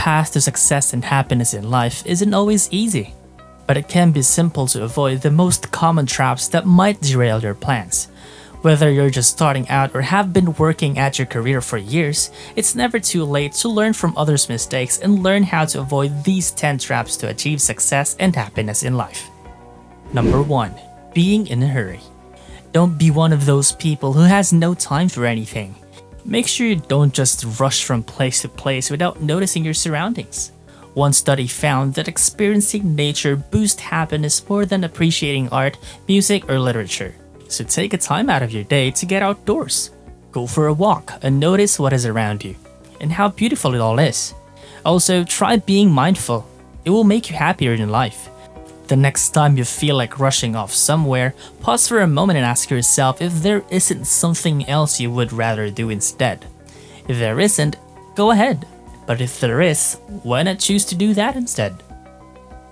path to success and happiness in life isn't always easy, but it can be simple to avoid the most common traps that might derail your plans. Whether you're just starting out or have been working at your career for years, it's never too late to learn from others' mistakes and learn how to avoid these 10 traps to achieve success and happiness in life. Number 1. Being in a hurry. Don't be one of those people who has no time for anything. Make sure you don't just rush from place to place without noticing your surroundings. One study found that experiencing nature boosts happiness more than appreciating art, music, or literature. So take a time out of your day to get outdoors. Go for a walk and notice what is around you and how beautiful it all is. Also, try being mindful. It will make you happier in life. The next time you feel like rushing off somewhere, pause for a moment and ask yourself if there isn't something else you would rather do instead. If there isn't, go ahead. But if there is, why not choose to do that instead?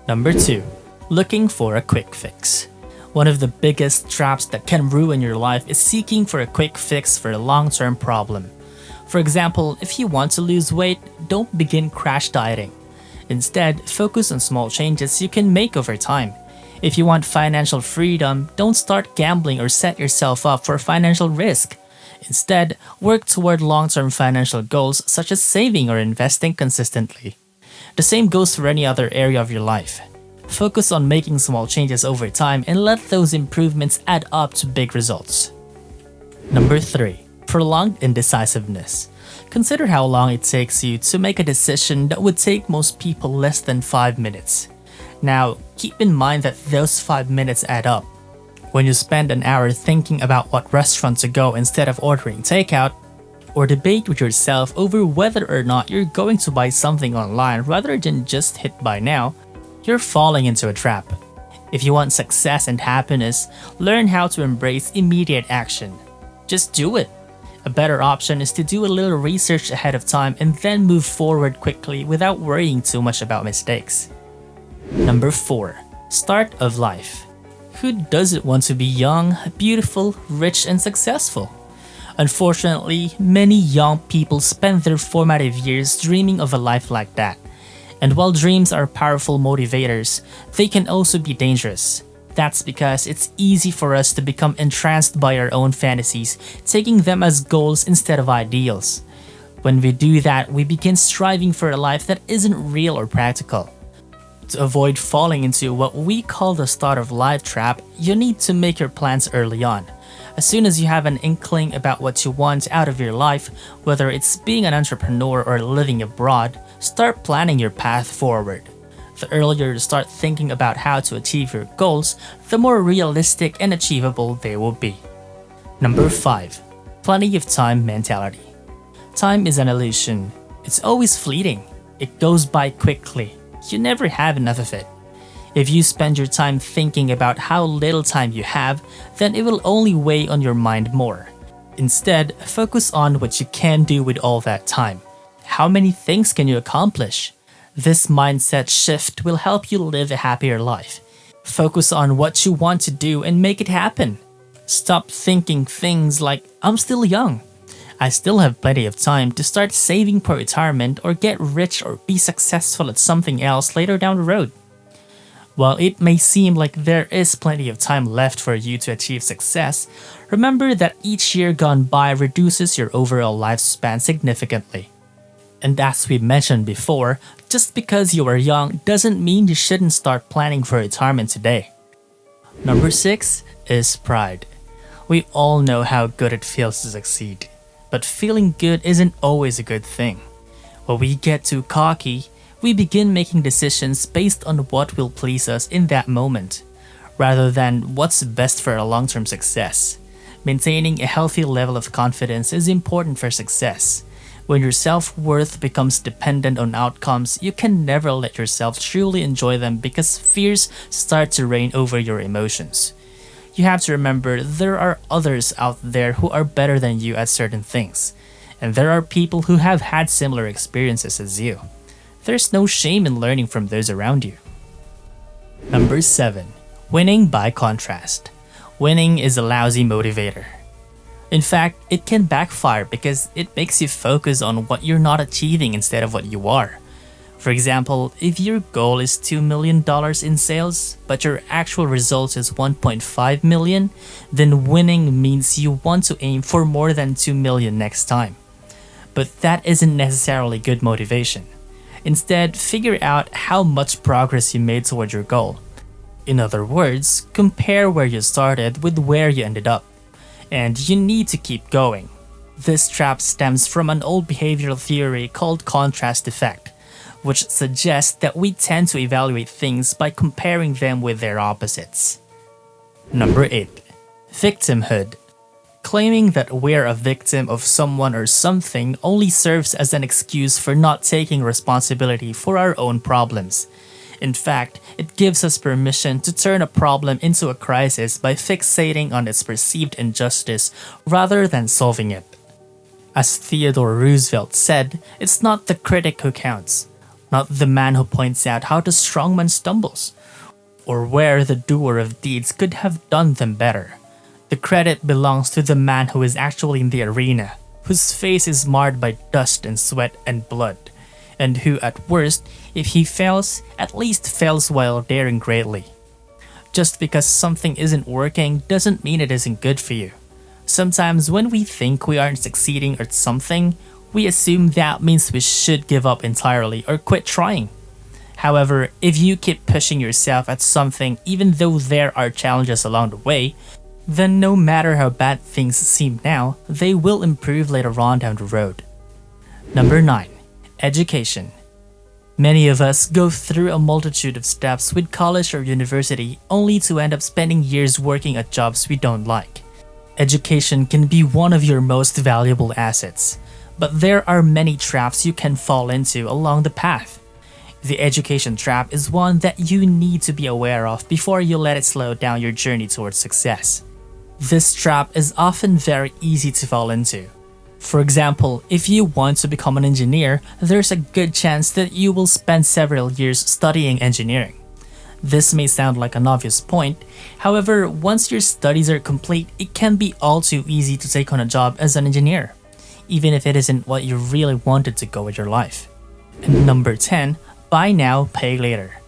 Number 2. Looking for a quick fix. One of the biggest traps that can ruin your life is seeking for a quick fix for a long-term problem. For example, if you want to lose weight, don't begin crash dieting. Instead, focus on small changes you can make over time. If you want financial freedom, don't start gambling or set yourself up for financial risk. Instead, work toward long-term financial goals such as saving or investing consistently. The same goes for any other area of your life. Focus on making small changes over time and let those improvements add up to big results. Number 3. Prolonged indecisiveness. Consider how long it takes you to make a decision that would take most people less than 5 minutes. Now, keep in mind that those 5 minutes add up. When you spend an hour thinking about what restaurant to go instead of ordering takeout, or debate with yourself over whether or not you're going to buy something online rather than just hit buy now, you're falling into a trap. If you want success and happiness, learn how to embrace immediate action. Just do it. A better option is to do a little research ahead of time and then move forward quickly without worrying too much about mistakes. Number 4. Start of life. Who doesn't want to be young, beautiful, rich, and successful? Unfortunately, many young people spend their formative years dreaming of a life like that. And while dreams are powerful motivators, they can also be dangerous. That's because it's easy for us to become entranced by our own fantasies, taking them as goals instead of ideals. When we do that, we begin striving for a life that isn't real or practical. To avoid falling into what we call the start of life trap, you need to make your plans early on. As soon as you have an inkling about what you want out of your life, whether it's being an entrepreneur or living abroad, start planning your path forward. The earlier you start thinking about how to achieve your goals, the more realistic and achievable they will be. Number 5. Plenty of time mentality. Time is an illusion. It's always fleeting. It goes by quickly. You never have enough of it. If you spend your time thinking about how little time you have, then it will only weigh on your mind more. Instead, focus on what you can do with all that time. How many things can you accomplish? This mindset shift will help you live a happier life. Focus on what you want to do and make it happen. Stop thinking things like, I'm still young. I still have plenty of time to start saving for retirement or get rich or be successful at something else later down the road. While it may seem like there is plenty of time left for you to achieve success, remember that each year gone by reduces your overall lifespan significantly. And as we mentioned before, just because you are young doesn't mean you shouldn't start planning for retirement today. Number 6 is pride. We all know how good it feels to succeed, but feeling good isn't always a good thing. When we get too cocky, we begin making decisions based on what will please us in that moment, rather than what's best for our long-term success. Maintaining a healthy level of confidence is important for success. When your self-worth becomes dependent on outcomes, you can never let yourself truly enjoy them because fears start to reign over your emotions. You have to remember there are others out there who are better than you at certain things, and there are people who have had similar experiences as you. There's no shame in learning from those around you. Number 7. Winning by contrast. Winning is a lousy motivator. In fact, it can backfire because it makes you focus on what you're not achieving instead of what you are. For example, if your goal is $2 million in sales, but your actual result is 1.5 million, then winning means you want to aim for more than 2 million next time. But that isn't necessarily good motivation. Instead, figure out how much progress you made toward your goal. In other words, compare where you started with where you ended up. And you need to keep going. This trap stems from an old behavioral theory called contrast effect, which suggests that we tend to evaluate things by comparing them with their opposites. Number 8. Victimhood. Claiming that we're a victim of someone or something only serves as an excuse for not taking responsibility for our own problems. In fact, it gives us permission to turn a problem into a crisis by fixating on its perceived injustice rather than solving it. As Theodore Roosevelt said, it's not the critic who counts, not the man who points out how the strong man stumbles, or where the doer of deeds could have done them better. The credit belongs to the man who is actually in the arena, whose face is marred by dust and sweat and blood, and who at worst, if he fails, at least fails while daring greatly. Just because something isn't working doesn't mean it isn't good for you. Sometimes when we think we aren't succeeding at something, we assume that means we should give up entirely or quit trying. However, if you keep pushing yourself at something even though there are challenges along the way, then no matter how bad things seem now, they will improve later on down the road. Number 9. Education. Many of us go through a multitude of steps with college or university only to end up spending years working at jobs we don't like. Education can be one of your most valuable assets, but there are many traps you can fall into along the path. The education trap is one that you need to be aware of before you let it slow down your journey towards success. This trap is often very easy to fall into. For example, if you want to become an engineer, there's a good chance that you will spend several years studying engineering. This may sound like an obvious point, however, once your studies are complete, it can be all too easy to take on a job as an engineer, even if it isn't what you really wanted to go with your life. And number 10, buy now, pay later.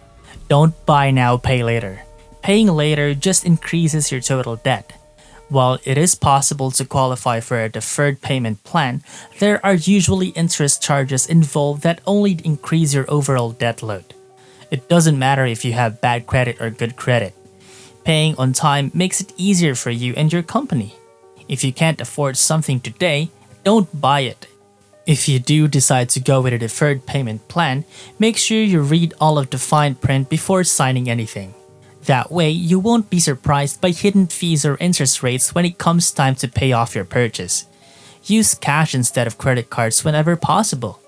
Don't buy now, pay later. Paying later just increases your total debt. While it is possible to qualify for a deferred payment plan, there are usually interest charges involved that only increase your overall debt load. It doesn't matter if you have bad credit or good credit. Paying on time makes it easier for you and your company. If you can't afford something today, don't buy it. If you do decide to go with a deferred payment plan, make sure you read all of the fine print before signing anything. That way, you won't be surprised by hidden fees or interest rates when it comes time to pay off your purchase. Use cash instead of credit cards whenever possible.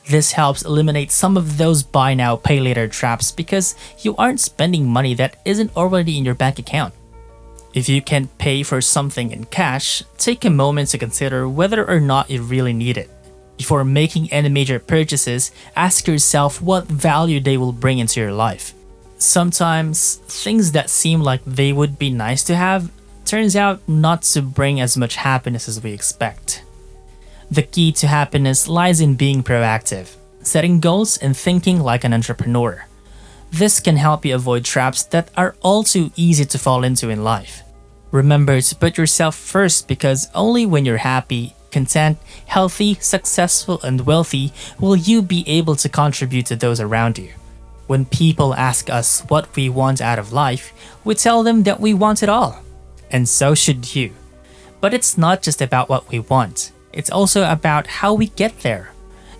This helps eliminate some of those buy now, pay later traps because you aren't spending money that isn't already in your bank account. If you can't pay for something in cash, take a moment to consider whether or not you really need it. Before making any major purchases, ask yourself what value they will bring into your life. Sometimes, things that seem like they would be nice to have turns out not to bring as much happiness as we expect. The key to happiness lies in being proactive, setting goals and thinking like an entrepreneur. This can help you avoid traps that are all too easy to fall into in life. Remember to put yourself first because only when you're happy, content, healthy, successful, and wealthy will you be able to contribute to those around you. When people ask us what we want out of life, we tell them that we want it all. And so should you. But it's not just about what we want. It's also about how we get there.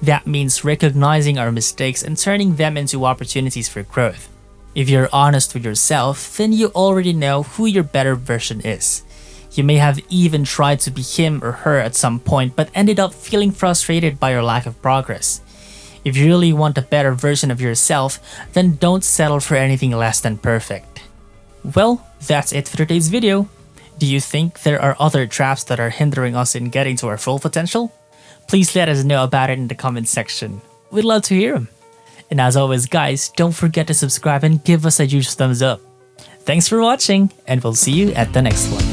That means recognizing our mistakes and turning them into opportunities for growth. If you're honest with yourself, then you already know who your better version is. You may have even tried to be him or her at some point but ended up feeling frustrated by your lack of progress. If you really want a better version of yourself, then don't settle for anything less than perfect. Well, that's it for today's video. Do you think there are other traps that are hindering us in getting to our full potential? Please let us know about it in the comment section. We'd love to hear them. And as always guys, don't forget to subscribe and give us a huge thumbs up. Thanks for watching, and we'll see you at the next one.